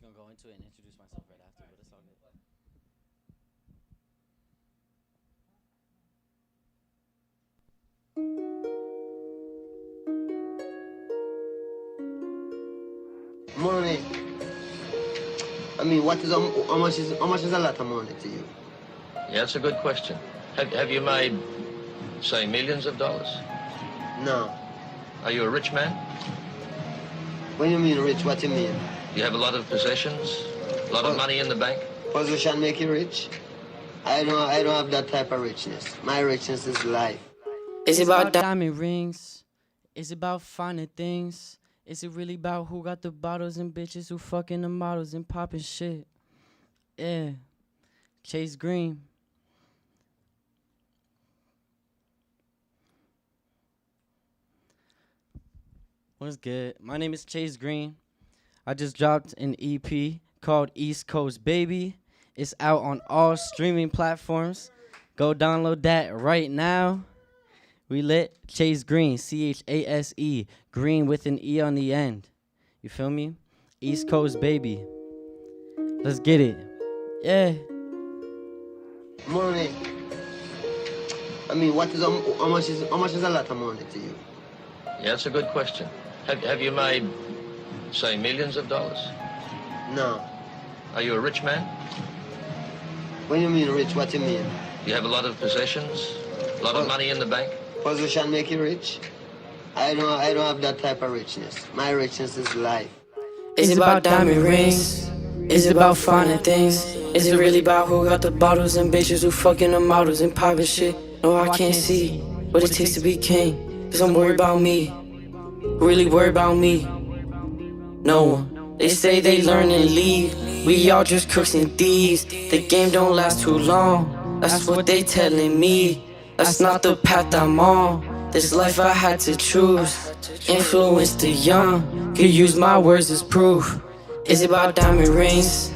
gonna go into it and introduce myself right after, but it's all good. Money. I mean, how much is a lot of money to you? Yeah, that's a good question. Have you made, say, millions of dollars? No. Are you a rich man? When you mean rich, what you mean? You have a lot of possessions? A lot of money in the bank? Position make you rich? I don't have that type of richness. My richness is life. Is it about diamond rings? Is it about finding things? Is it really about who got the bottles and bitches who fucking the models and popping shit? Yeah. Chase Greene. What's good? My name is Chase Greene. I just dropped an EP called East Coast Baby. It's out on all streaming platforms. Go download that right now. We lit. Chase Greene, Chase, Green with an E on the end. You feel me? East Coast Baby. Let's get it. Yeah. Money. I mean, how much is a lot of money to you? Yeah, that's a good question. Have you made, say, millions of dollars? No. Are you a rich man? When you mean rich, what you mean? You have a lot of possessions? A lot of money in the bank? Position make you rich? I don't have that type of richness. My richness is life. Is it about diamond rings? Is it about finding things? Is it really about who got the bottles and bitches who fucking the models and popping shit? No, I can't see what it takes to be king. Cause I'm worried about me. Really worried about me. No one. They say they learn and leave. We all just crooks and thieves. The game don't last too long. That's what they telling me. That's not the path I'm on. This life I had to choose. Influence the young. Could use my words as proof. Is it about diamond rings?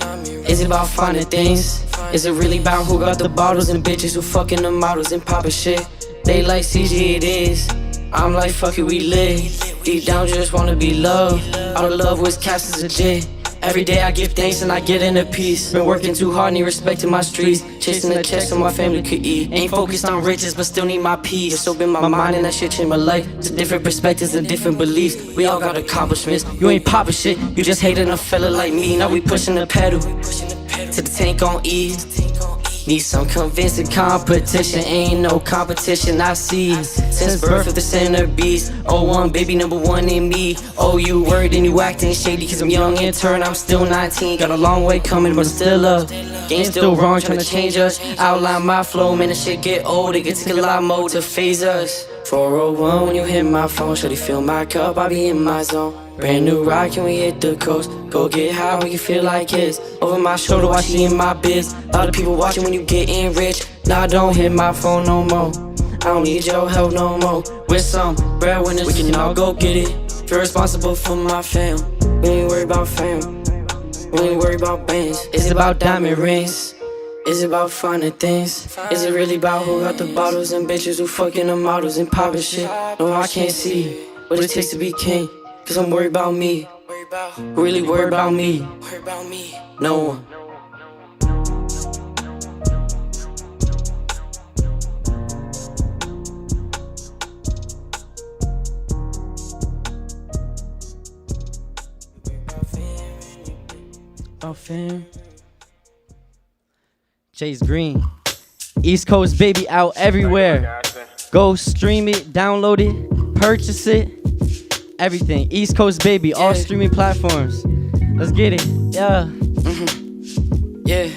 Is it about finding things? Is it really about who got the bottles and bitches who fucking the models and popping shit? They like CG it is. I'm like fuck it, we live. Deep down just wanna be loved. All the love was cast as a jit. Every day I give thanks and I get in a peace. Been working too hard, need respect in my streets. Chasing the check so my family could eat. Ain't focused on riches, but still need my peace. So been my mind and that shit changed my life. To different perspectives and different beliefs. We all got accomplishments. You ain't poppin' shit, you just hating a fella like me. Now we pushing the pedal to the tank on E. Need some convincing competition, ain't no competition I see. Since birth of the center beast, oh one baby number one in me. Oh you worried and you acting shady cause I'm young in turn, I'm still 19. Got a long way coming but I'm still up. Game still wrong, trying to change us. Outline my flow, man the shit get old. It gets a lot more to phase us. 401 when you hit my phone, should he fill my cup, I be in my zone. Brand new ride, can we hit the coast? Go get high when you feel like it's over my shoulder, watch she in my biz. A lot of people watching when you getting rich. Nah, I don't hit my phone no more. I don't need your help no more. With some breadwinners, we can all go get it. Feel responsible for my fam. We ain't worried about fam. We ain't worried about bands. Is it about diamond rings? Is it about finding things? Is it really about who got the bottles and bitches who fucking the models and popping shit? No, I can't see what it takes to be king. Cause I'm worried about me. Really worried about me. No one. About fam. Chase Greene. East Coast Baby out everywhere. Go stream it, download it, purchase it. Everything. East Coast Baby, all streaming platforms. Let's get it. Yeah. Yeah.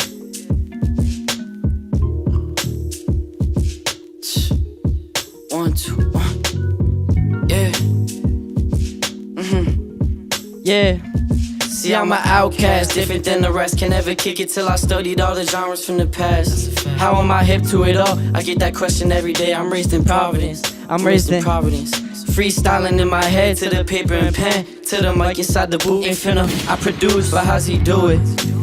One, two, one. Yeah. Yeah. See, I'm an outcast, different than the rest. Can never kick it till I studied all the genres from the past. How am I hip to it all? I get that question every day. I'm raised in Providence. I'm raised in Providence. Freestyling in my head to the paper and pen, to the mic inside the booth. Ain't finna, I produce, but how's he do it?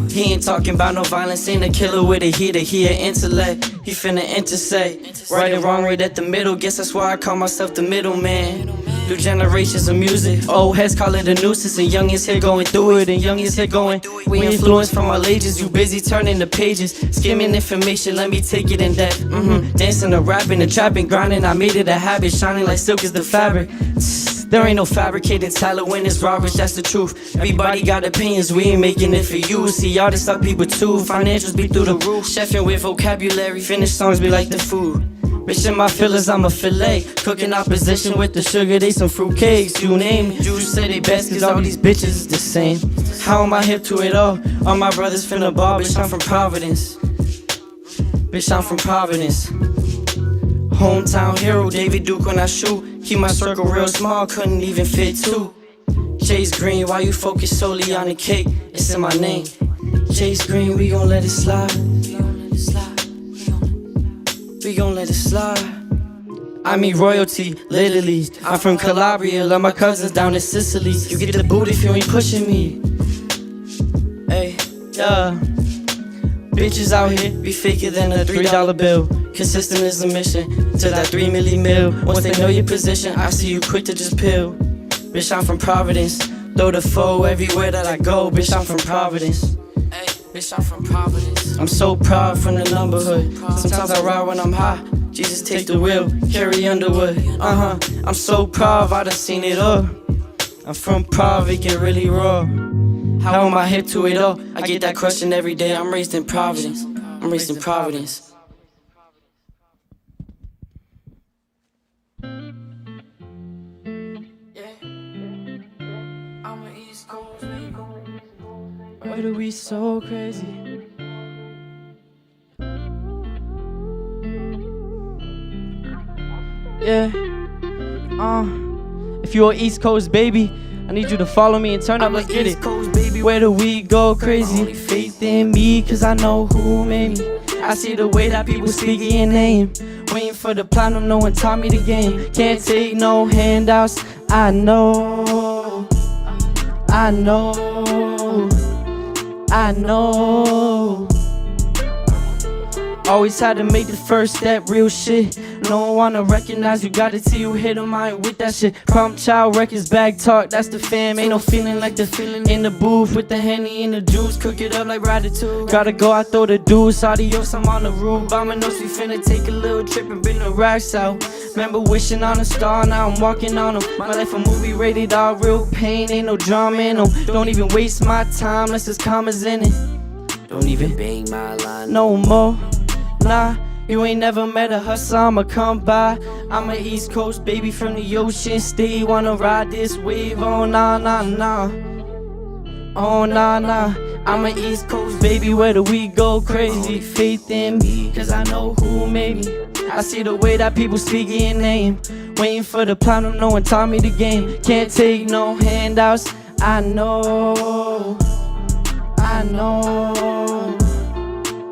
He ain't talking about no violence, ain't a killer with a heater, he an intellect. He finna intersect, right and wrong right at the middle. Guess that's why I call myself the middleman. through generations of music. Old heads call it a nuisance, and youngins here going through it, and youngins here going. We influenced from all ages, you busy turning the pages, skimming information, let me take it in depth. Dancing and rapping and trapping, grinding, I made it a habit, shining like silk is the fabric. There ain't no fabricated talent when it's raw, rich, that's the truth. Everybody got opinions, we ain't making it for you. See, artists suck people too, financials be through the roof. Chefing with vocabulary, finished songs be like the food. Rich in my fillers, I'm a fillet. Cooking opposition with the sugar, they some fruit cakes, you name it. Jews say they best cause all these bitches is the same. How am I hip to it all? All my brothers finna ball, bitch, I'm from Providence. Bitch, I'm from Providence. Hometown hero, David Duke when I shoot. Keep my circle real small, couldn't even fit two. Chase Greene, why you focus solely on the cake? It's in my name. Chase Greene, we gon' let it slide. We gon' let it slide. I mean royalty, literally. I'm from Calabria, love my cousins down in Sicily. You get the boot if you ain't pushing me. Hey, yeah. Bitches out here be faker than a $3 bill. Consistent is the mission to that 3 milli mil. Once they know your position, I see you quick to just peel. Bitch, I'm from Providence. Throw the foe everywhere that I go. Bitch, I'm from Providence. Hey, bitch, I'm from Providence. I'm so proud from the numberhood. Sometimes I ride when I'm high. Jesus, take the wheel, carry Underwood. I'm so proud, I done seen it all. I'm from Prov, it get really raw. How am I hip to it all? I get that question every day. I'm raised in Providence. I'm raised in Providence. Why do we so crazy? Yeah. If you're an East Coast baby, I need you to follow me and turn up, let's get it. Where do we go crazy? Only faith in me, cause I know who made me. I see the way that people speak your name. Waiting for the platinum, no one taught me the game. Can't take no handouts, I know. I know. I know. Always had to make the first step, real shit. No one wanna recognize you, got it till you hit 'em, I ain't with that shit. Prompt child records, bag talk, that's the fam. Ain't no feeling like the feeling in the booth with the Henny and the juice. Cook it up like Ratatouille. Gotta go, I throw the deuce. Adios, I'm on the roof. Dominoes, we finna take a little trip and bring the racks out. Remember wishing on a star, now I'm walking on them. My life a movie rated R, real pain, ain't no drama in them. Don't even waste my time unless there's commas in it. Don't even bang my line no more. Nah, you ain't never met a hustler, I'ma come by. I'm an East Coast baby from the ocean state. Wanna ride this wave, oh nah, nah, nah. Oh nah, nah. I'm an East Coast baby, where do we go crazy? Faith in me, cause I know who made me. I see the way that people speak your name. Waiting for the platinum, no one taught me the game. Can't take no handouts, I know. I know.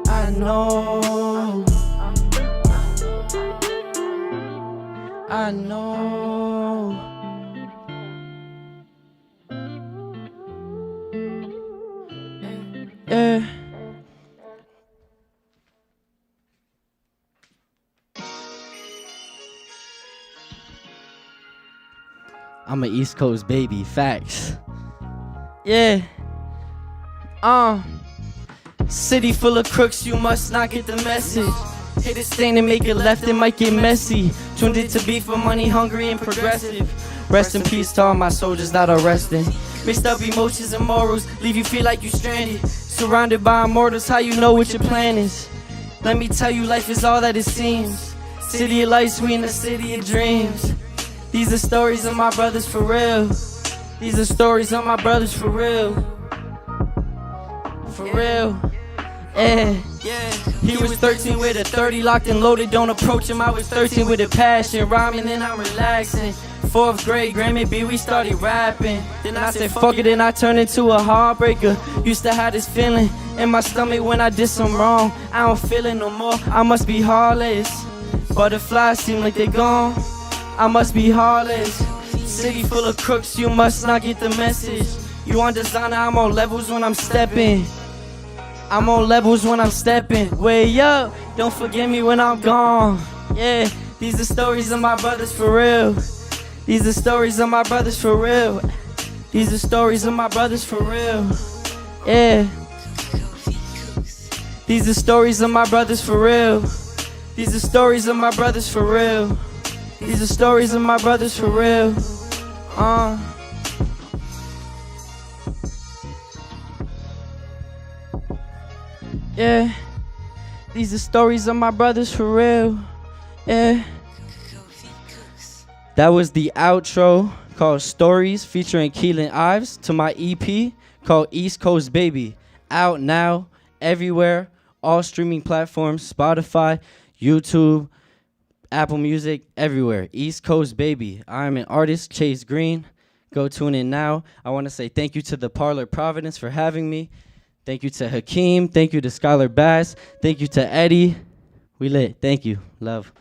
I know. I know. Yeah. I'm an East Coast baby, facts. Yeah. City full of crooks, you must not get the message. Hit a stain and make it left, it might get messy. Tuned it to be for money, hungry and progressive. Rest in peace to all my soldiers that are resting. Mixed up emotions and morals, leave you feel like you stranded. Surrounded by immortals, how you know what your plan is? Let me tell you, life is all that it seems. City of lights, we in the city of dreams. These are stories of my brothers for real. These are stories of my brothers for real. For real. Yeah. He was 13 with a 30 locked and loaded, don't approach him. I was 13 with a passion, rhyming and I'm relaxing. 4th grade, Grammy B, we started rapping. Then I said fuck it and I turned into a heartbreaker. Used to have this feeling in my stomach when I did some wrong. I don't feel it no more, I must be heartless. Butterflies seem like they gone, I must be heartless. City full of crooks, you must not get the message. You on designer, I'm on levels when I'm stepping. I'm on levels when I'm stepping. Way up, don't forget me when I'm gone. Yeah, these are stories of my brothers for real. These are stories of my brothers for real. These are stories of my brothers for real. Yeah. These are stories of my brothers for real. These are stories of my brothers for real. These are stories of my brothers for real. Yeah. These are stories of my brothers for real. Yeah. That was the outro called Stories featuring Keelan Ives to my EP called East Coast Baby. Out now, everywhere, all streaming platforms, Spotify, YouTube, Apple Music, everywhere. East Coast Baby. I'm an artist, Chase Greene. Go tune in now. I want to say thank you to the Parlor Providence for having me. Thank you to Hakeem. Thank you to Skylar Bass. Thank you to Eddie. We lit. Thank you. Love.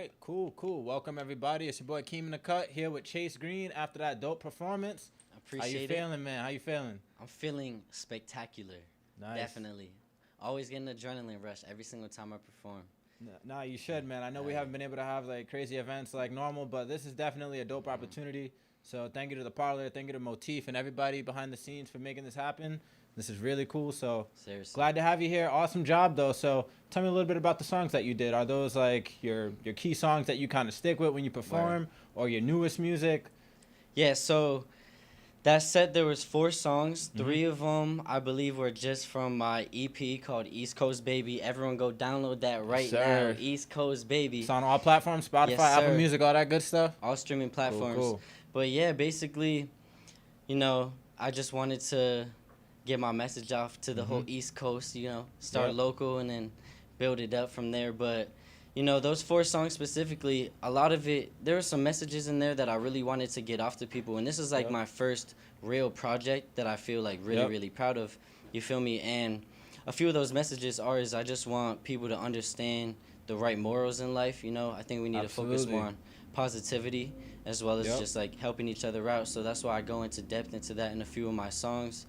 right, cool. Welcome everybody. It's your boy Keem in the Cut here with Chase Greene after that dope performance. Appreciate How you feeling, man? How you feeling? I'm feeling spectacular. Nice. Definitely. Always getting an adrenaline rush every single time I perform. Nah, you should, man. I know we haven't been able to have like crazy events like normal, but this is definitely a dope opportunity. So thank you to the Parlor, thank you to Motif and everybody behind the scenes for making this happen. This is really cool. So Seriously. glad to have you here. Awesome job though. So tell me a little bit about the songs that you did. Are those like your key songs that you kind of stick with when you perform, or your newest music? Yeah, so that said, there was 4 songs. 3 of them, I believe, were just from my EP called East Coast Baby. Everyone go download that right now. East Coast Baby. It's on all platforms, Spotify, Yes, Apple sir. Music, all that good stuff? All streaming platforms. Cool. But yeah, basically, you know, I just wanted to get my message off to the whole East Coast, you know, start local and then build it up from there. But, you know, those 4 songs specifically, a lot of it, there were some messages in there that I really wanted to get off to people. And this is like my first real project that I feel like really proud of. You feel me? And a few of those messages are I just want people to understand the right morals in life, you know. I think we need to focus more on positivity as well as just like helping each other out. So that's why I go into depth into that in a few of my songs.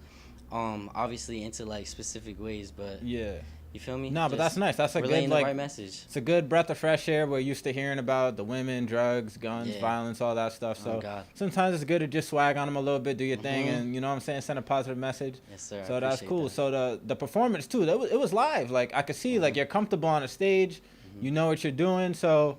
Obviously into like specific ways, but you feel me? No, but that's nice. That's a good relaying like the right message. It's a good breath of fresh air. We're used to hearing about the women, drugs, guns, violence, all that stuff. So sometimes it's good to just swag on them a little bit, do your thing, and you know what I'm saying, send a positive message. Yes, sir. So that's cool. So the performance too, it was live. Like I could see like you're comfortable on a stage, you know what you're doing. So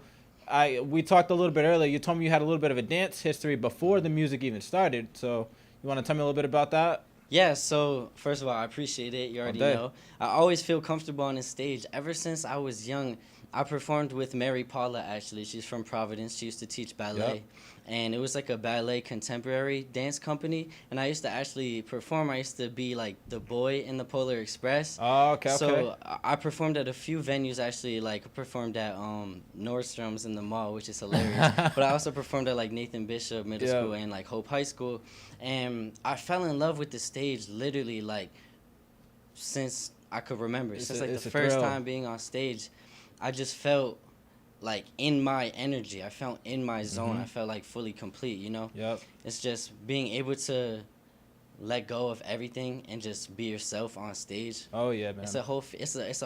we talked a little bit earlier. You told me you had a little bit of a dance history before the music even started. So you want to tell me a little bit about that? Yeah, so first of all, I appreciate it. You already know. I always feel comfortable on the stage. Ever since I was young, I performed with Mary Paula, actually. She's from Providence. She used to teach ballet. And it was like a ballet contemporary dance company. And I used to actually perform. I used to be like the boy in the Polar Express. Oh, okay. So I performed at a few venues, actually. Like I performed at Nordstrom's in the mall, which is hilarious. But I also performed at like Nathan Bishop Middle School and like Hope High School. And I fell in love with the stage literally like since I could remember. Since like the first time being on stage, I just felt like in my energy. I felt in my zone. I felt like fully complete, you know? It's just being able to let go of everything and just be yourself on stage. Oh yeah, man. It's a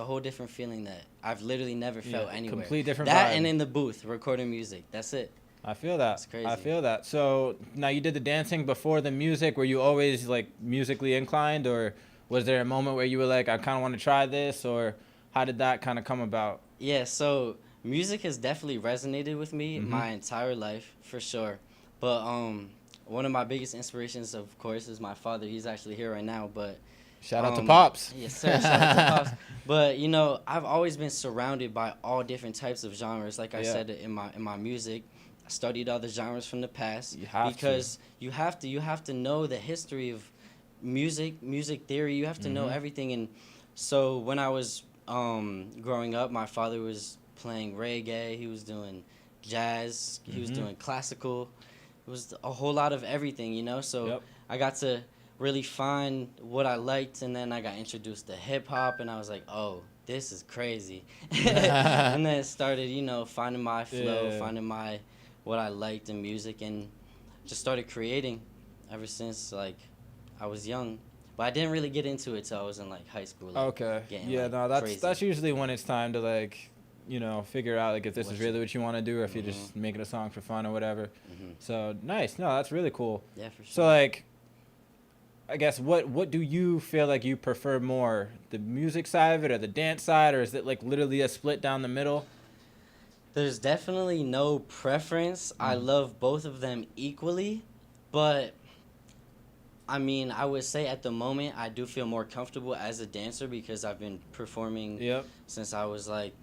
whole different feeling that I've literally never felt anywhere. Complete different that vibe. And in the booth recording music. That's it. I feel that. It's crazy. I feel that. So now you did the dancing before the music. Were you always like musically inclined, or was there a moment where you were like, I kind of want to try this, or how did that kind of come about? Yeah, so music has definitely resonated with me my entire life, for sure. But one of my biggest inspirations, of course, is my father. He's actually here right now, but shout out to Pops. Yes, sir. Shout out to Pops. But you know, I've always been surrounded by all different types of genres. Like I said in my music, I studied all the genres from the past you have to know the history of music theory. You have to know everything. And so when I was growing up, my father was playing reggae. He was doing jazz. He was doing classical. It was a whole lot of everything, you know. So I got to really find what I liked, and then I got introduced to hip hop, and I was like, oh, this is crazy. And then it started, you know, finding my flow, finding what I liked in music, and just started creating ever since like I was young. But I didn't really get into it till I was in like high school. Like, that's usually when it's time to like, you know, figure out like if this is really what you want to do, or if you're just making a song for fun or whatever. So nice. No, that's really cool. Yeah, for sure. So like, I guess what do you feel like you prefer more, the music side of it or the dance side, or is it like literally a split down the middle? There's definitely no preference. I love both of them equally, but I mean, I would say at the moment I do feel more comfortable as a dancer because I've been performing since I was like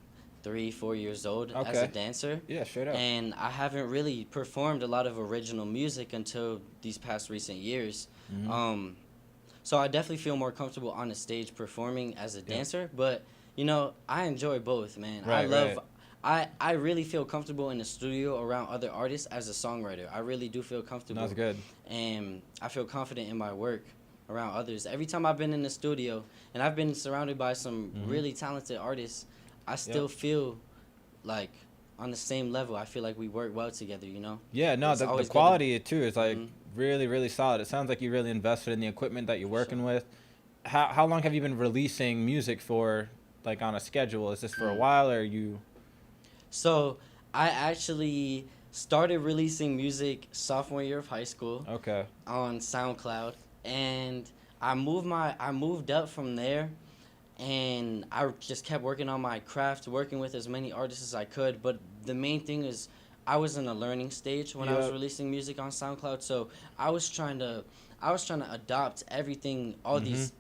3-4 years old as a dancer. Yeah, straight up. And I haven't really performed a lot of original music until these past recent years. So I definitely feel more comfortable on the stage performing as a dancer, but you know, I enjoy both, man. I really feel comfortable in the studio around other artists as a songwriter. I really do feel comfortable. That's good. And I feel confident in my work around others. Every time I've been in the studio, and I've been surrounded by some really talented artists, I still feel like on the same level. I feel like we work well together, you know? Yeah, no, It's the always good to- quality too is like really, really solid. It sounds like you really invested in the equipment that you're working with. How long have you been releasing music for, like on a schedule? Is this for a while or you? So I actually started releasing music sophomore year of high school Okay. on SoundCloud, and I moved up from there, and I just kept working on my craft, working with as many artists as I could. But the main thing is, I was in a learning stage when I was Yep. releasing music on SoundCloud, so I was trying to adopt everything, all these,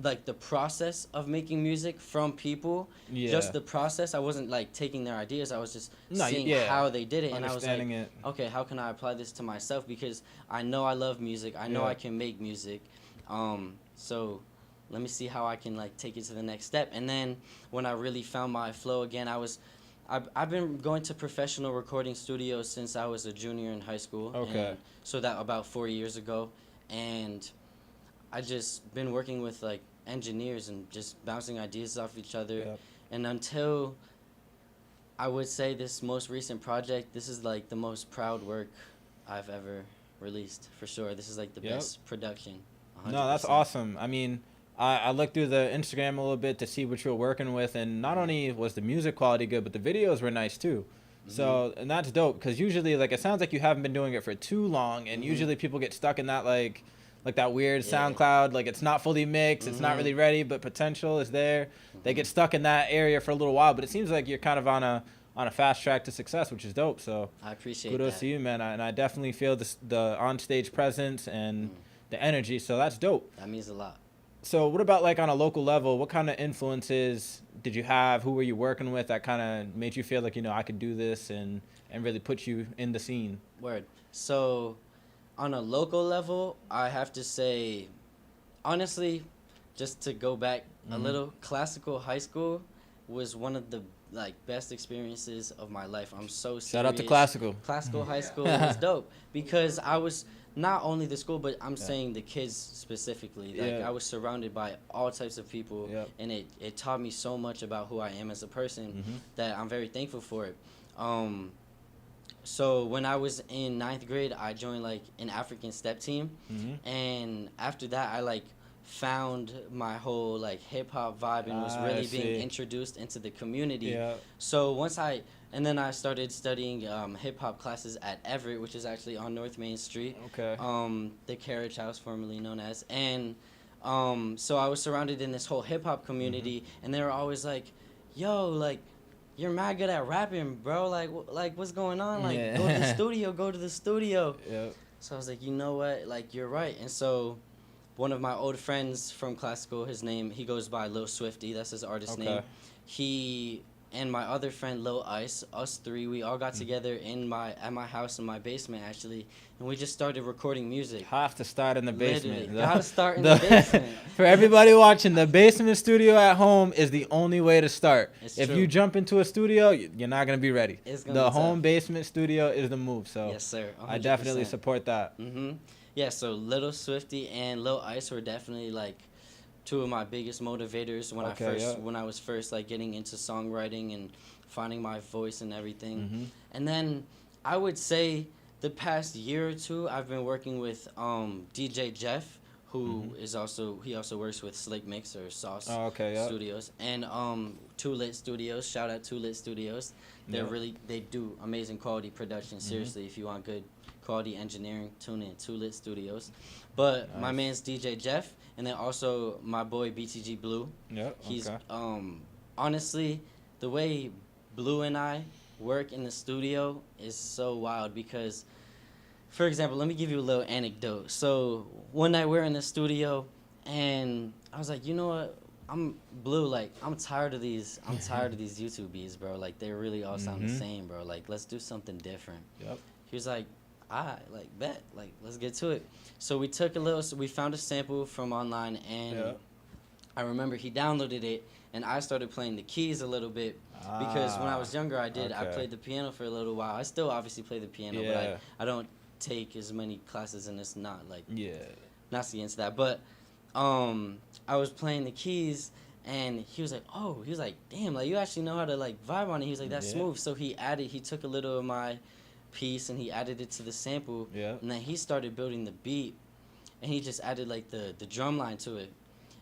like the process of making music from people. Yeah. Just the process. I wasn't like taking their ideas. I was just No, seeing yeah. how they did it, and I was like, Understanding it. okay, how can I apply this to myself? Because I know I love music. I know Yeah. I can make music. So let me see how I can like take it to the next step. And then when I really found my flow again, I've been going to professional recording studios since I was a junior in high school. Okay. And so that about 4 years ago, and I just been working with like engineers and just bouncing ideas off each other. Yep. And until I would say this most recent project, this is like the most proud work I've ever released for sure. This is like the Yep. best production. 100%. No, that's awesome. I mean, I looked through the Instagram a little bit to see what you were working with, and not only was the music quality good, but the videos were nice too. So, and that's dope, because usually, like, it sounds like you haven't been doing it for too long, and usually people get stuck in that, like that weird SoundCloud, like it's not fully mixed, it's not really ready, but potential is there. They get stuck in that area for a little while, but it seems like you're kind of on a fast track to success, which is dope. So I appreciate kudos that. to you, man. And I definitely feel the on-stage presence and the energy, so that's dope. That means a lot. So what about like on a local level? What kind of influences did you have? Who were you working with that kind of made you feel like, you know, I could do this and really put you in the scene? Word. So on a local level, I have to say, honestly, just to go back a little, classical high school was one of the like best experiences of my life. I'm so serious. Shout out to classical. Classical high school was dope because I was not only the school, but I'm saying the kids specifically. Like I was surrounded by all types of people, and it taught me so much about who I am as a person that I'm very thankful for it. So when I was in 9th grade, I joined like an African step team, and after that, I like found my whole like hip hop vibe and was really being introduced into the community. So and then I started studying hip hop classes at Everett, which is actually on North Main Street. Okay. The Carriage House, formerly known as, and so I was surrounded in this whole hip hop community, and they were always like, "Yo, like, you're mad good at rapping, bro. Like what's going on? Like, go to the studio, go to the studio." Yep. So I was like, you know what? Like, you're right. And so one of my old friends from classical, he goes by Lil Swifty. That's his artist name. He and my other friend Lil Ice, us three, we all got together at my house in my basement actually, and we just started recording music. Have to start in the basement. Literally, gotta start in the basement. For everybody watching, the basement studio at home is the only way to start. It's if true. you jump into a studio, you're not gonna be ready. It's gonna The be tough. home basement studio is the move. So Yes, sir. 100%. I definitely support that. Yeah, so Little Swifty and Lil Ice were definitely like two of my biggest motivators when I was first like getting into songwriting and finding my voice and everything. And then I would say the past year or two I've been working with DJ Jeff, who is also works with Slick Mix or Sauce Studios and Too Lit Studios. Shout out Too Lit Studios. They do amazing quality production. Seriously, if you want good quality engineering, tune in Too Lit Studios. But my man's DJ Jeff, and then also my boy BTG Blue. He's honestly, the way Blue and I work in the studio is so wild because, for example, let me give you a little anecdote. So one night we're in the studio, and I was like, you know what? I'm Blue. Like, I'm tired of these YouTube beats, bro. Like, they really all sound the same, bro. Like, let's do something different. He was like, bet. Like, let's get to it. So we found a sample from online, and I remember he downloaded it, and I started playing the keys a little bit because when I was younger, I played the piano for a little while. I still obviously play the piano, but I don't take as many classes, and it's not like not to get into that. But I was playing the keys, And he was like, oh, he was like, damn, like you actually know how to like vibe on it. He was like, that's smooth. So he took a little of my piece and he added it to the sample. Yeah. And then he started building the beat, and he just added like the drum line to it.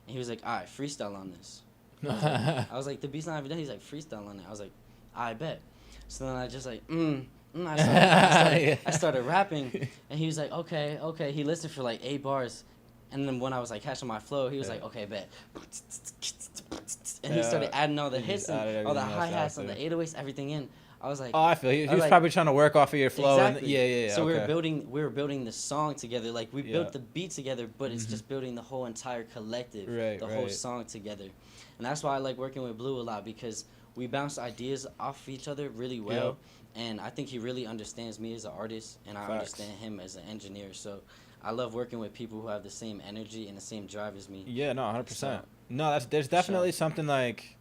And he was like, all right, freestyle on this. I was like, the beat's not even done. He's like, freestyle on it. I was like, I bet. So then I just like, I started rapping, and he was like, okay. He listened for like 8 bars, and then when I was like catching my flow, he was like, okay, bet. And he started adding all the hits and all the hi-hats and the 808s, everything in. I was like, oh, I feel you. He was probably trying to work off of your flow. Exactly. And, yeah. So we were building the song together. Like we built the beat together, but it's just building the whole entire collective, the whole song together. And that's why I like working with Blue a lot, because we bounce ideas off of each other really well. And I think he really understands me as an artist, and I understand him as an engineer. So I love working with people who have the same energy and the same drive as me. Yeah, no, 100%. So, no, there's definitely something like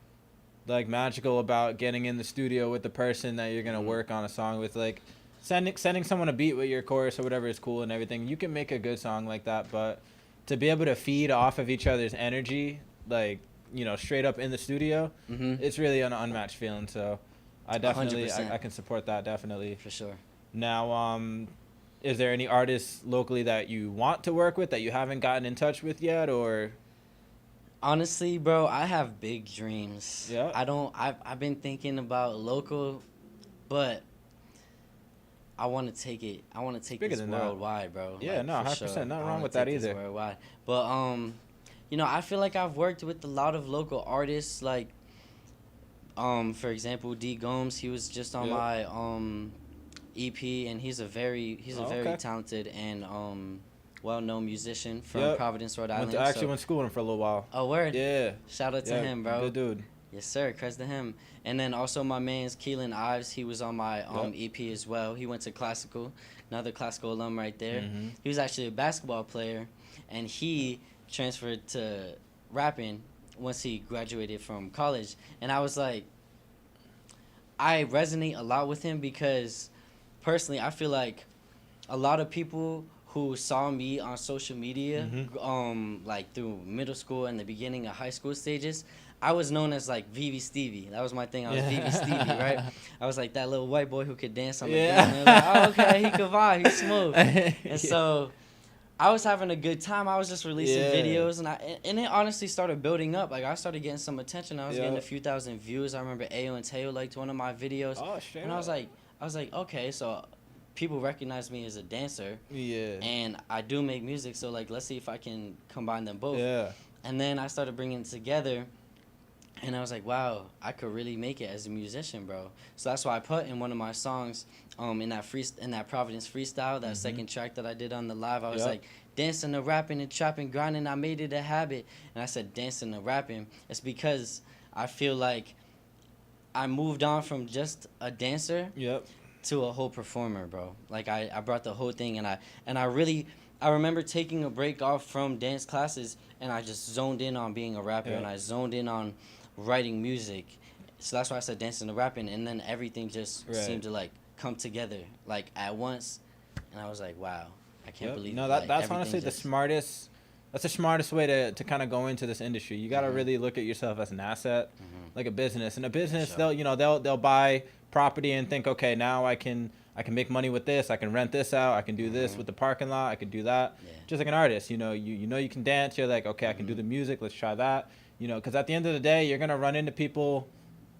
magical about getting in the studio with the person that you're gonna work on a song with. Like sending someone a beat with your chorus or whatever is cool and everything. You can make a good song like that, but to be able to feed off of each other's energy, like, you know, straight up in the studio, it's really an unmatched feeling. So I definitely I can support that, definitely. For sure. Now, is there any artists locally that you want to work with that you haven't gotten in touch with yet, or? Honestly, bro, I have big dreams. Yeah. I've been thinking about local, but I want to take it. I want to take this worldwide, bro. Yeah, like, no, 100%. Nothing wrong with that either. Worldwide. But you know, I feel like I've worked with a lot of local artists, like for example, D Gomes. He was just on my EP, and he's a very talented and well-known musician from Providence, Rhode Island. I actually went to school with him for a little while. Oh, word? Yeah. Shout out to him, bro. Good dude. Yes, sir. Creds to him. And then also my man's Keelan Ives. He was on my EP as well. He went to classical. Another classical alum right there. He was actually a basketball player, and he transferred to rapping once he graduated from college. And I was like, I resonate a lot with him because personally I feel like a lot of people who saw me on social media, like through middle school and the beginning of high school stages, I was known as like VV Stevie. That was my thing. I was VV Stevie, right? I was like that little white boy who could dance on the beat. And like, oh, okay, he could vibe, he's smooth. And so I was having a good time. I was just releasing videos, and it honestly started building up. Like I started getting some attention. I was getting a few thousand views. I remember Ayo and Teo liked one of my videos. Oh, straight and I was like, okay, so people recognize me as a dancer. Yeah. And I do make music, so like let's see if I can combine them both. Yeah. And then I started bringing it together, and I was like, wow, I could really make it as a musician, bro. So that's why I put in one of my songs, in that Providence freestyle, that second track that I did on the live, I was like, dancing and rapping and trapping, grinding, I made it a habit. And I said dancing and rapping. It's because I feel like I moved on from just a dancer to a whole performer, bro. Like I brought the whole thing, and I remember taking a break off from dance classes, and I just zoned in on being a rapper, and I zoned in on writing music. So that's why I said dancing and rapping, and then everything just seemed to like come together like at once, and I was like, wow, I can't believe no, it. that's like, honestly the smartest. That's the smartest way to kind of go into this industry. You got to really look at yourself as an asset, like a business. In a business, they'll buy property and think, okay, now I can make money with this. I can rent this out. I can do this with the parking lot. I can do that. Just like an artist, you know you can dance. You're like, okay, I can do the music. Let's try that. You know, because at the end of the day, you're gonna run into people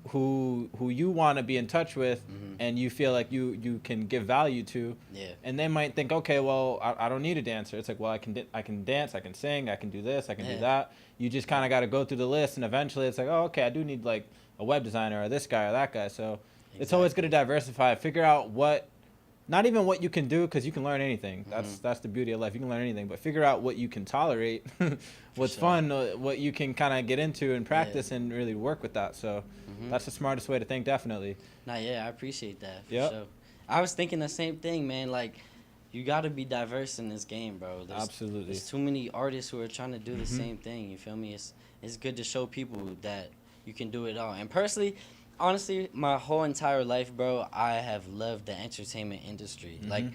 who you want to be in touch with, and you feel like you can give value to. And they might think, okay, well, I don't need a dancer. It's like, well, I can dance, I can sing, I can do this, I can do that. You just kind of got to go through the list, and eventually it's like, oh, okay, I do need like a web designer or this guy or that guy. So it's always good to diversify. Figure out not even what you can do, because you can learn anything. That's the beauty of life. You can learn anything, but figure out what you can tolerate, what's fun, what you can kind of get into and practice and really work with that. So that's the smartest way to think, definitely. I appreciate that. For sure. I was thinking the same thing, man. Like, you got to be diverse in this game, bro. Absolutely. There's too many artists who are trying to do the same thing. You feel me? It's good to show people that you can do it all. And personally, honestly, my whole entire life, bro, I have loved the entertainment industry. Like,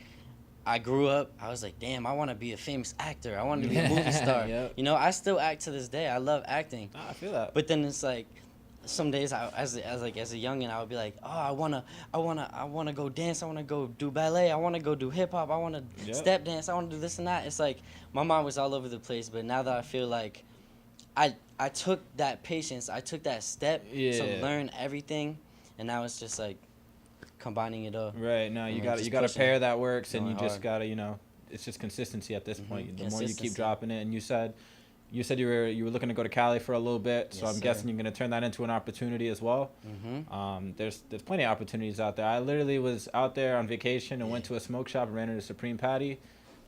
I grew up, I was like, damn, I want to be a famous actor. I want to be a movie star. Yep. You know, I still act to this day. I love acting. I feel that. But then it's like, some days as a youngin, I would be like, oh, I wanna go dance. I wanna go do ballet. I wanna go do hip hop. I wanna step dance. I wanna do this and that. It's like my mind was all over the place. But now that I feel like I took that patience, I took that step to learn everything, and now it's just like combining it all. Right. No, you gotta pair that works, and you just gotta, it's just consistency at this point. The more you keep dropping it, and you said you were looking to go to Cali for a little bit, so I'm guessing you're gonna turn that into an opportunity as well. There's plenty of opportunities out there. I literally was out there on vacation and went to a smoke shop and ran into Supreme Patty,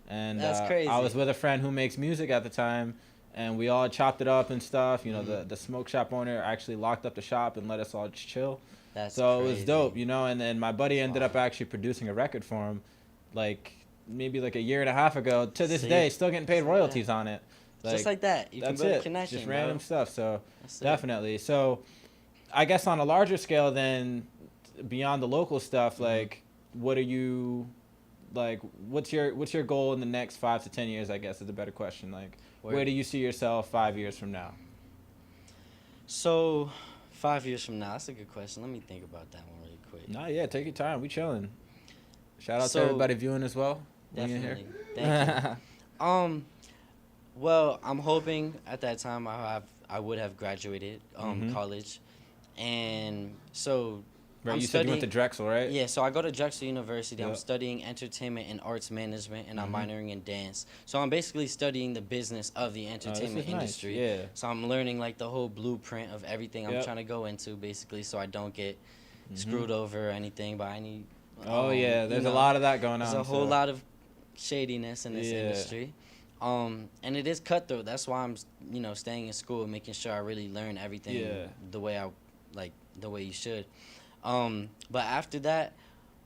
and that's crazy. I was with a friend who makes music at the time, and we all chopped it up and stuff. The smoke shop owner actually locked up the shop and let us all just chill. That's so crazy. It was dope, and then my buddy ended up actually producing a record for him, maybe a year and a half ago. To this day, still getting paid royalties on it. Just like that. You can build a connection, just random stuff. So that's definitely. So I guess on a larger scale then, beyond the local stuff, what are you, what's your goal in the next 5 to 10 years, I guess is a better question. Where do you see yourself 5 years from now? So 5 years from now, that's a good question. Let me think about that one really quick. No, yeah, take your time. We chilling. Shout out to everybody viewing as well. Definitely. Thank you. Well, I'm hoping at that time I would have graduated college, and so right. You said you went to Drexel, right? Yeah, so I go to Drexel University. I'm studying entertainment and arts management, and I'm minoring in dance. So I'm basically studying the business of the entertainment industry. Nice. Yeah. So I'm learning the whole blueprint of everything I'm trying to go into, basically, so I don't get screwed over or anything by any. There's a lot of that going on. There's a whole lot of shadiness in this industry. And it is cutthroat. That's why I'm, staying in school, making sure I really learn everything the way the way you should. But after that,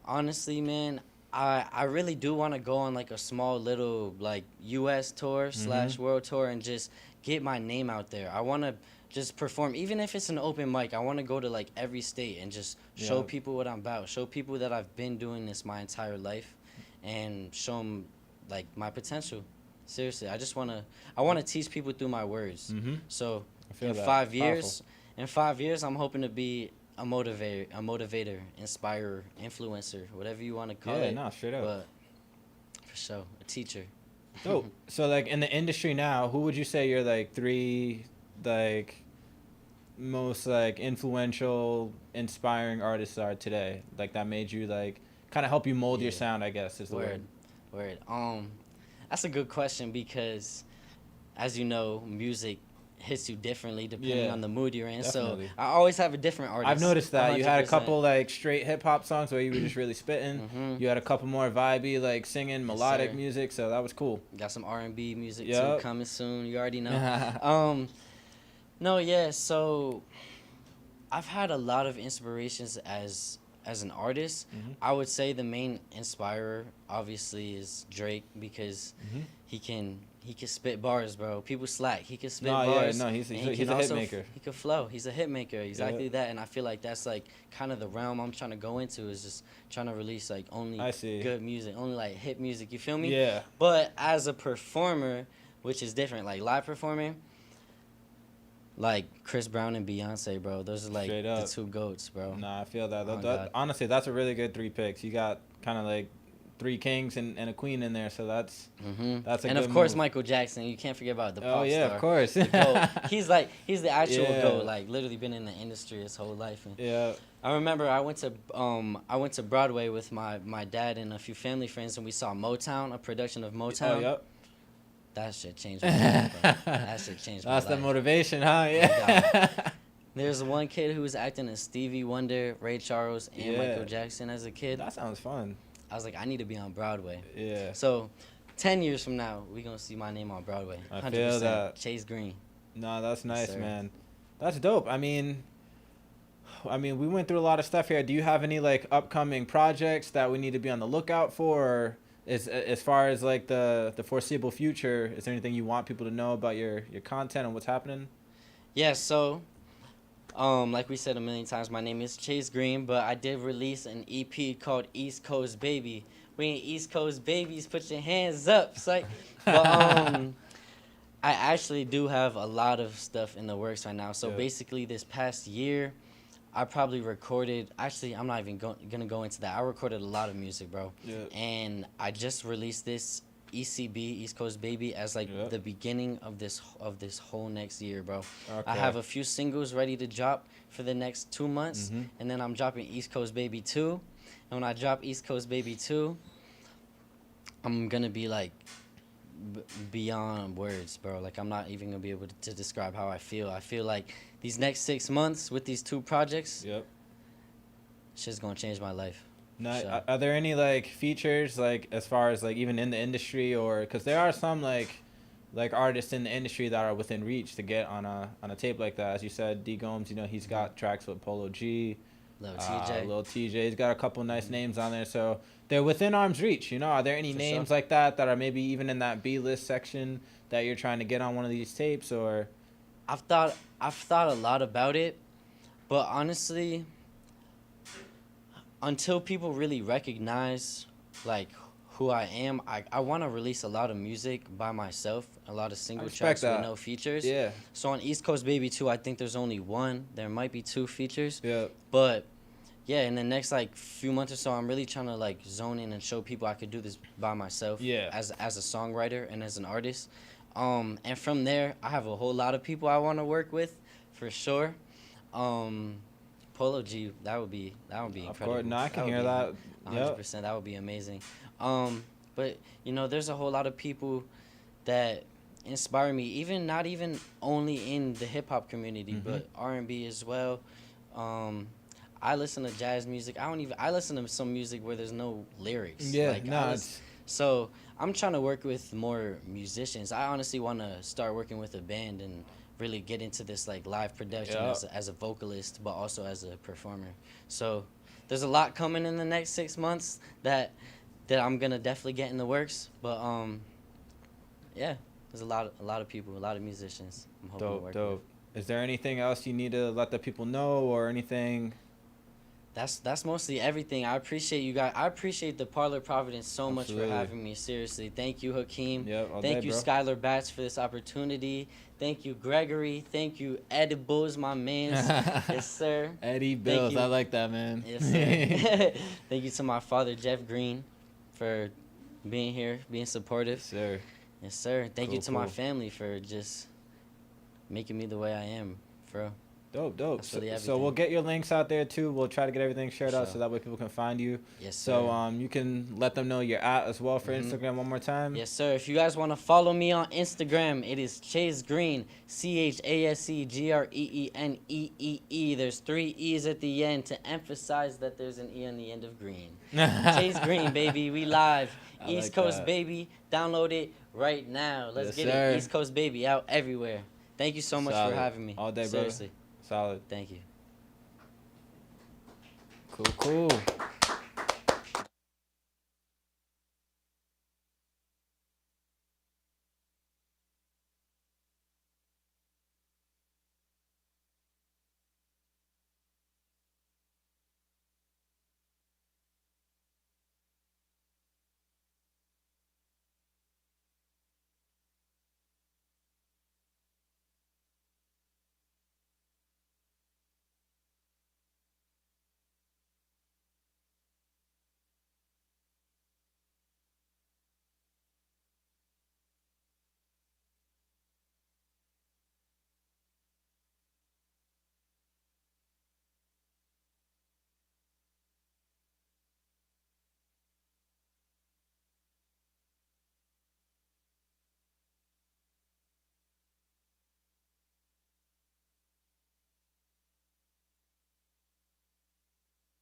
honestly, man, I really do want to go on a small little U.S. tour / world tour and just get my name out there. I want to just perform, even if it's an open mic. I want to go to every state and just show people what I'm about, show people that I've been doing this my entire life, and show them my potential. Seriously, I want to teach people through my words. So in 5 years, I'm hoping to be a motivator, inspirer, influencer, whatever you want to call it. Yeah, no, straight up. But for sure, a teacher. So in the industry now, who would you say your 3 most influential, inspiring artists are today? That made you kind of help you mold your sound, I guess is the word. That's a good question because, as you know, music hits you differently depending on the mood you're in. Definitely. So I always have a different artist. I've noticed that 100%. You had a couple straight hip hop songs where you were just really spitting. You had a couple more vibey singing melodic music, so that was cool. Got some R&B music too coming soon. You already know. So I've had a lot of inspirations as an artist. I would say the main inspirer obviously is Drake because he can spit bars, bro. People slack. He can spit bars. He's a hit maker. He can flow. He's a hit maker. Exactly that. And I feel like that's kind of the realm I'm trying to go into, is just trying to release only good music, only hit music. You feel me? Yeah. But as a performer, which is different, live performing, Chris Brown and Beyonce, bro. Those are the 2 GOATs, bro. Nah, I feel that. Honestly, that's a really good 3 picks. You got kind of 3 kings and a queen in there, so that's a good And of course, move. Michael Jackson. You can't forget about the pop star. Oh yeah, of course. The GOAT. He's the actual GOAT. Literally been in the industry his whole life. And I remember I went to Broadway with my dad and a few family friends, and we saw Motown, a production of Motown. Oh, yep. That shit changed my life, bro. That shit changed my life. That's the motivation, huh? Yeah. There's one kid who was acting as Stevie Wonder, Ray Charles, and Michael Jackson as a kid. That sounds fun. I was like, I need to be on Broadway. Yeah. So 10 years from now, we're going to see my name on Broadway. 100%. I feel that. Chase Greene. No, that's nice, man. That's dope. I mean, we went through a lot of stuff here. Do you have any upcoming projects that we need to be on the lookout for? Or as far as the foreseeable future, is there anything you want people to know about your content and what's happening? Yeah, so like we said a million times, my name is Chase Greene, but I did release an EP called East Coast Baby, We ain't East Coast babies. Put your hands up. It's like, but I actually do have a lot of stuff in the works right now. So basically, this past year, I probably recorded. Actually, I'm not even gonna go into that. I recorded a lot of music, bro. Yeah. And I just released this ECB, East Coast Baby, as like the beginning of this whole next year, bro. Okay. I have a few singles ready to drop for the next 2 months, and then I'm dropping East Coast Baby 2. And when I drop East Coast Baby 2, I'm gonna be like beyond words, bro. Like, I'm not even gonna be able to describe how I feel. I feel like these next 6 months with these 2 projects, shit's gonna change my life. Now, so. Are there any like features, like as far as like even in the industry, or because there are some like artists in the industry that are within reach to get on a tape like that? As you said, D Gomes, you know, he's got tracks with Polo G, Lil TJ. He's got a couple nice names on there, so they're within arm's reach. You know, are there any names like that are maybe even in that B list section that you're trying to get on one of these tapes? Or I've thought a lot about it, but honestly, until people really recognize like who I am, I want to release a lot of music by myself, a lot of single tracks with no features. Yeah. So on East Coast Baby 2, I think there's only 1. There might be 2 features. Yeah. But yeah, in the next like few months or so, I'm really trying to like zone in and show people I could do this by myself. Yeah. As a songwriter and as an artist. And from there, I have a whole lot of people I want to work with, for sure. Polo G, that would be incredible. Of course, no, I can hear that. 100%, that would be amazing. But you know, there's a whole lot of people that inspire me, even not even only in the hip hop community, but R&B as well. I listen to jazz music. I listen to some music where there's no lyrics. Yeah, like, so I'm trying to work with more musicians. I honestly want to start working with a band and really get into this like live production as a vocalist, but also as a performer. So there's a lot coming in the next 6 months that I'm gonna definitely get in the works. But yeah, there's a lot of people, a lot of musicians I'm hoping to work with. Is there anything else you need to let the people know, or anything? That's mostly everything. I appreciate you guys. I appreciate the Parlor Providence so much for having me. Seriously, thank you, Hakeem. Thank you, Skylar Batts, for this opportunity. Thank you, Gregory. Thank you, Edibles, my man. Yes, sir. Eddie Bills, I like that, man. Yes, sir. Thank you to my father, Jeff Greene, for being here, being supportive. Yes, sir. Yes, sir. Thank you to my family for just making me the way I am, bro. Dope. So we'll get your links out there too. We'll try to get everything shared out so that way people can find you. Yes, sir. So you can let them know you're at as well for Instagram one more time. Yes, sir. If you guys want to follow me on Instagram, it is Chase Greene, ChaseGreenee. There's 3 E's at the end to emphasize that there's an E on the end of Green. Chase Greene, baby. We live. East Coast Baby. Download it right now. Let's get it. East Coast Baby out everywhere. Thank you so much for having me. All day, bro. Seriously. Solid. Thank you. Cool.